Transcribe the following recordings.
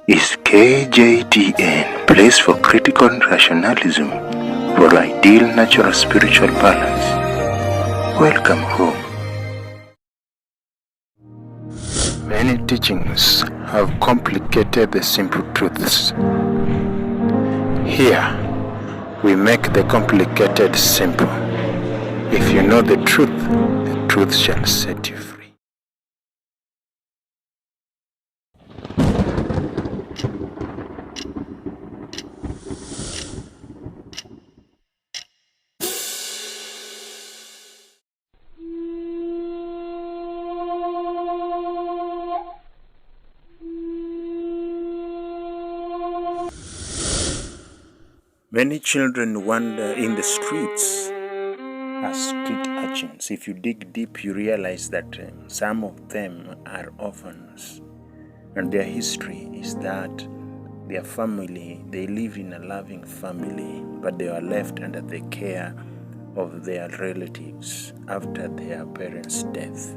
is KJTN, place for critical rationalism for ideal natural spiritual balance. Welcome home. Many teachings have complicated the simple truths. Here, we make the complicated simple. If you know the truth shall set you free. Many children wander in the streets as street urchins. If you dig deep, you realize that some of them are orphans, and their history is that their family, they live in a loving family, but they were left under the care of their relatives after their parents' death.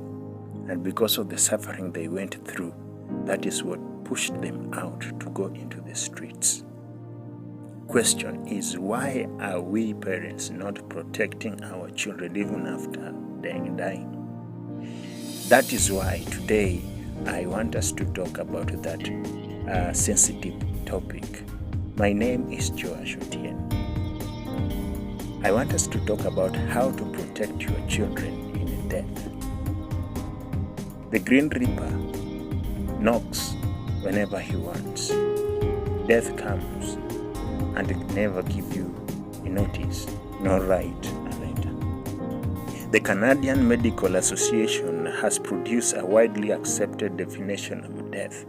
And because of the suffering they went through, that is what pushed them out to go into the streets. Question is, why are we parents not protecting our children even after dying? That is why today I want us to talk about that sensitive topic. My name is Joash Otieno. I want us to talk about how to protect your children in death. The Green Reaper knocks whenever he wants. Death comes and never give you a notice, nor write a letter. The Canadian Medical Association has produced a widely accepted definition of death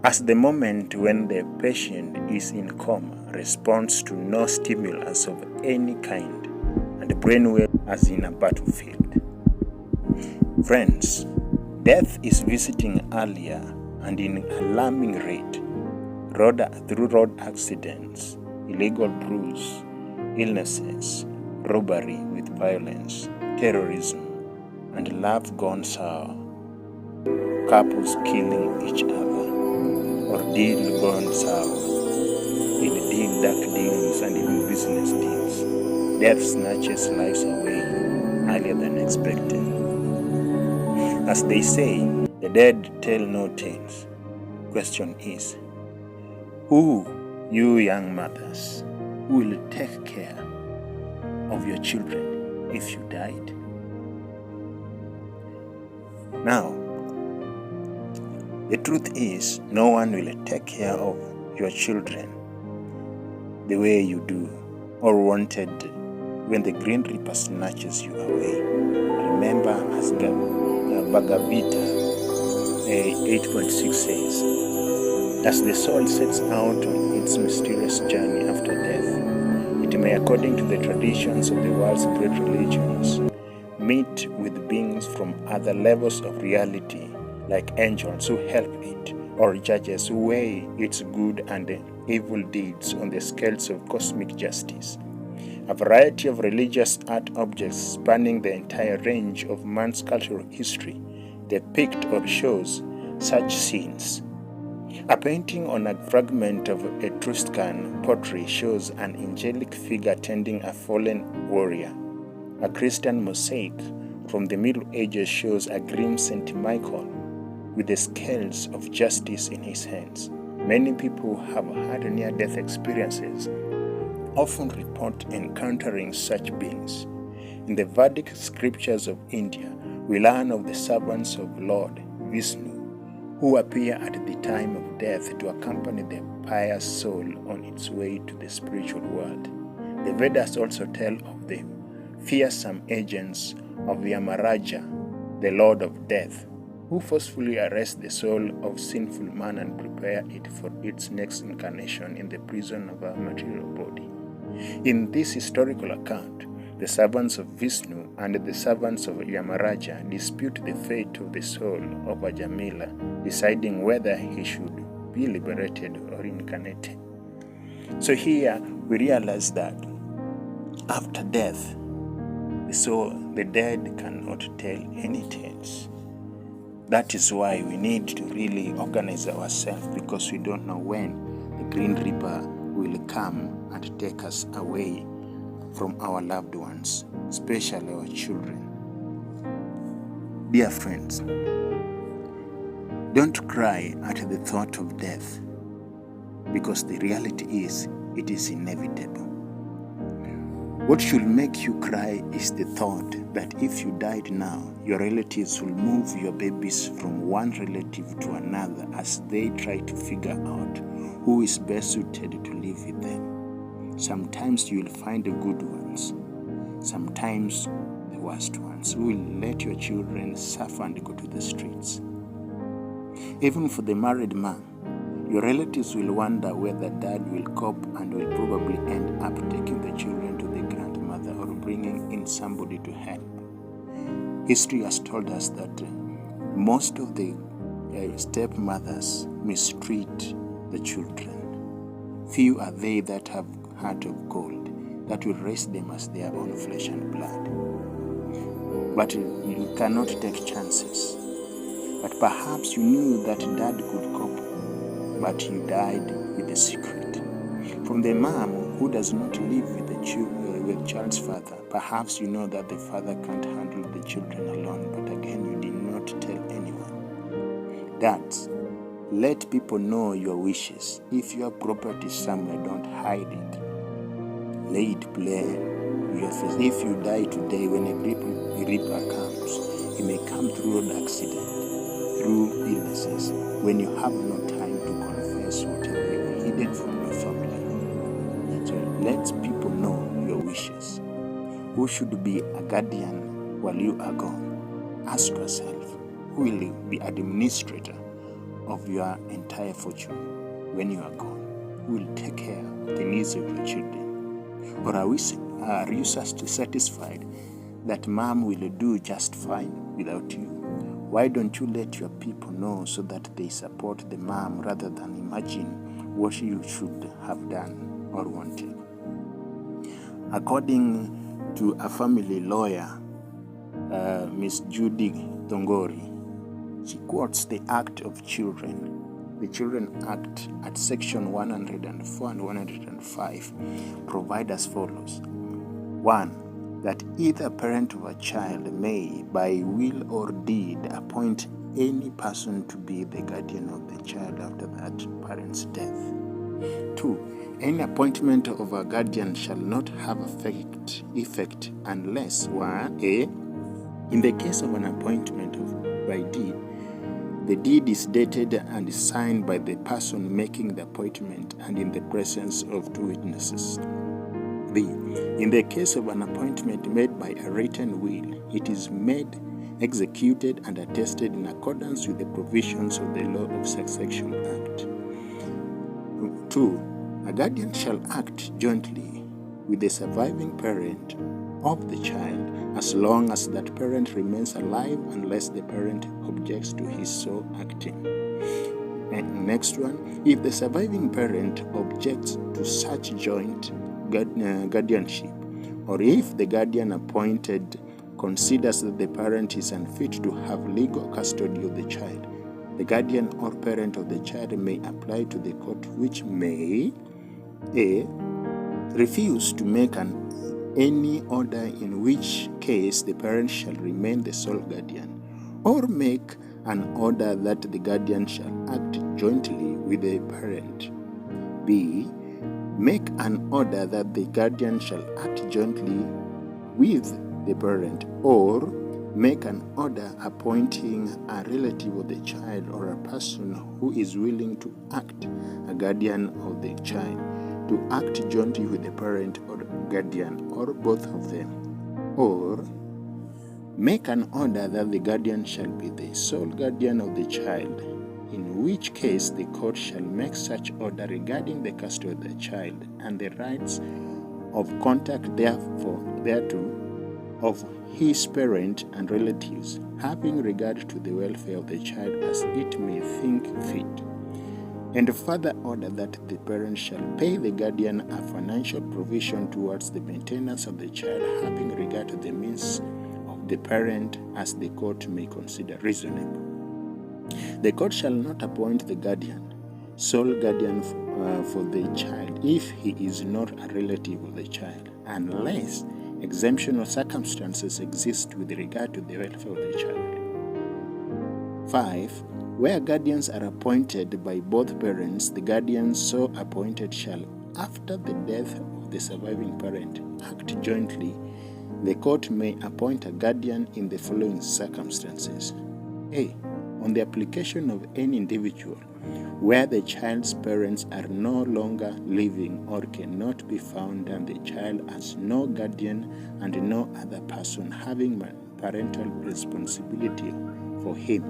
as the moment when the patient is in coma, responds to no stimulus of any kind, and the brainwave as in a battlefield. Friends, death is visiting earlier and in alarming rate through road accidents, illegal brews, illnesses, robbery with violence, terrorism, and love gone sour, couples killing each other, ordeal gone sour, in dark deals and even business deals. Death snatches lives away earlier than expected. As they say, the dead tell no tales. Question is, who, you young mothers, will take care of your children if you died? Now, the truth is, no one will take care of your children the way you do or wanted when the Green Reaper snatches you away. Remember, as Bhagavad Gita 8.6 says, as the soul sets out on its mysterious journey after death, it may, according to the traditions of the world's great religions, meet with beings from other levels of reality, like angels who help it, or judges who weigh its good and evil deeds on the scales of cosmic justice. A variety of religious art objects spanning the entire range of man's cultural history depict or shows such scenes. A painting on a fragment of Etruscan pottery shows an angelic figure tending a fallen warrior. A Christian mosaic from the Middle Ages shows a grim Saint Michael with the scales of justice in his hands. Many people who have had near-death experiences often report encountering such beings. In the Vedic scriptures of India, we learn of the servants of Lord Vishnu, who appear at the time of death to accompany the pious soul on its way to the spiritual world. The Vedas also tell of the fearsome agents of Yamaraja, the Lord of Death, who forcefully arrest the soul of sinful man and prepare it for its next incarnation in the prison of a material body. In this historical account, the servants of Vishnu and the servants of Yamaraja dispute the fate of the soul of Ajamila, deciding whether he should be liberated or incarnated. So here we realize that after death, the dead cannot tell any tales. That is why we need to really organize ourselves, because we don't know when the Green Reaper will come and take us away from our loved ones, especially our children. Dear friends, don't cry at the thought of death, because the reality is it is inevitable. What should make you cry is the thought that if you died now, your relatives will move your babies from one relative to another as they try to figure out who is best suited to live with them. Sometimes you will find the good ones, sometimes the worst ones, who will let your children suffer and go to the streets. Even for the married man, your relatives will wonder whether dad will cope and will probably end up taking the children to the grandmother or bringing in somebody to help. History has told us that most of the stepmothers mistreat the children. Few are they that have heart of gold that will raise them as their own flesh and blood. But you cannot take chances. But perhaps you knew that dad could cope, but you died with a secret. From the mom who does not live with the child's father, perhaps you know that the father can't handle the children alone, but again you did not tell anyone. Dads, let people know your wishes. If you have property somewhere, don't hide it. Lay it bare your face. If you die today, when a reaper comes, he may come through road accident, through illnesses, when you have no time to confess whatever you have hidden from your family. So let people know your wishes. Who should be a guardian while you are gone? Ask yourself, who will be administrator of your entire fortune when you are gone? Who will take care of the needs of your children? Or are you satisfied that mom will do just fine without you? Why don't you let your people know so that they support the mom rather than imagine what you should have done or wanted? According to a family lawyer, Miss Judy Thongori, she quotes the Act of Children. The Children Act at section 104 and 105 provide as follows. 1. That either parent of a child may, by will or deed, appoint any person to be the guardian of the child after that parent's death. 2. Any appointment of a guardian shall not have effect unless 1. A. In the case of an appointment by deed, the deed is dated and is signed by the person making the appointment and in the presence of 2 witnesses. B. In the case of an appointment made by a written will, it is made, executed, and attested in accordance with the provisions of the Law of Succession Act. 2. A guardian shall act jointly with the surviving parent of the child as long as that parent remains alive unless the parent objects to his so acting. And next one, if the surviving parent objects to such joint guardianship, or if the guardian appointed considers that the parent is unfit to have legal custody of the child, the guardian or parent of the child may apply to the court, which may A. refuse to make any order, in which case the parent shall remain the sole guardian, or make an order that the guardian shall act jointly with the parent. B. Make an order that the guardian shall act jointly with the parent, or make an order appointing a relative of the child or a person who is willing to act a guardian of the child to act jointly with the parent or guardian or both of them, or make an order that the guardian shall be the sole guardian of the child, in which case the court shall make such order regarding the custody of the child and the rights of contact thereto of his parent and relatives, having regard to the welfare of the child as it may think fit, and further order that the parent shall pay the guardian a financial provision towards the maintenance of the child, having regard to the means of the parent as the court may consider reasonable. The court shall not appoint the guardian, sole guardian for the child, if he is not a relative of the child, unless exemptional circumstances exist with regard to the welfare of the child. 5. Where guardians are appointed by both parents, the guardian so appointed shall, after the death of the surviving parent, act jointly. The court may appoint a guardian in the following circumstances. A. On the application of any individual, where the child's parents are no longer living or cannot be found, and the child has no guardian and no other person having parental responsibility for him.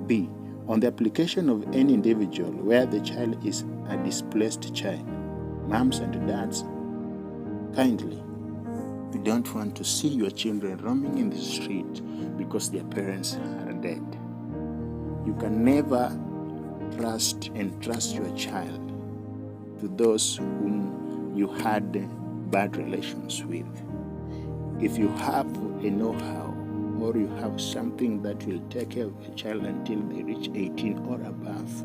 B. On the application of any individual where the child is a displaced child. Moms and dads, kindly, you don't want to see your children roaming in the street because their parents are dead. You can never entrust your child to those whom you had bad relations with. If you have a know-how or you have something that will take care of your child until they reach 18 or above,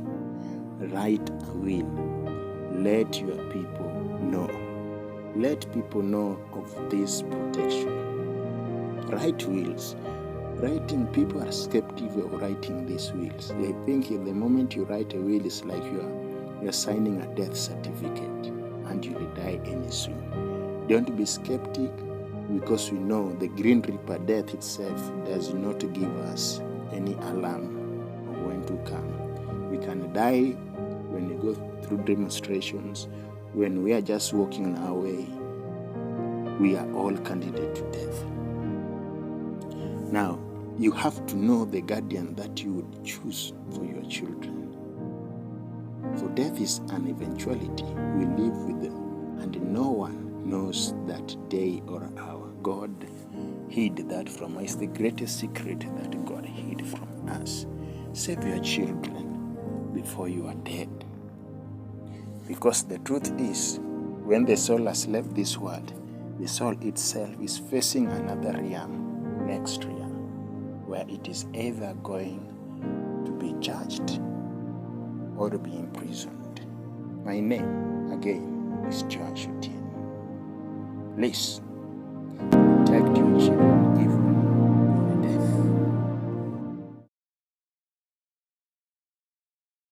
write a will. Let your people know. Let people know of this protection. Write wills. People are skeptical of writing these wills. They think the moment you write a will, it's like you're signing a death certificate and you will die any soon. Don't be skeptic, because we know the Green Reaper, death itself, does not give us any alarm of when to come. We can die when we go through demonstrations, when we are just walking on our way. We are all candidate to death. Now, you have to know the guardian that you would choose for your children. For death is an eventuality. We live with them, and no one knows that day or hour. God hid that from us. It's the greatest secret that God hid from us. Save your children before you are dead. Because the truth is, when the soul has left this world, the soul itself is facing another realm, next realm, where it is either going to be judged or to be imprisoned. My name, again, is Joshua Otieno. Please, protect your children.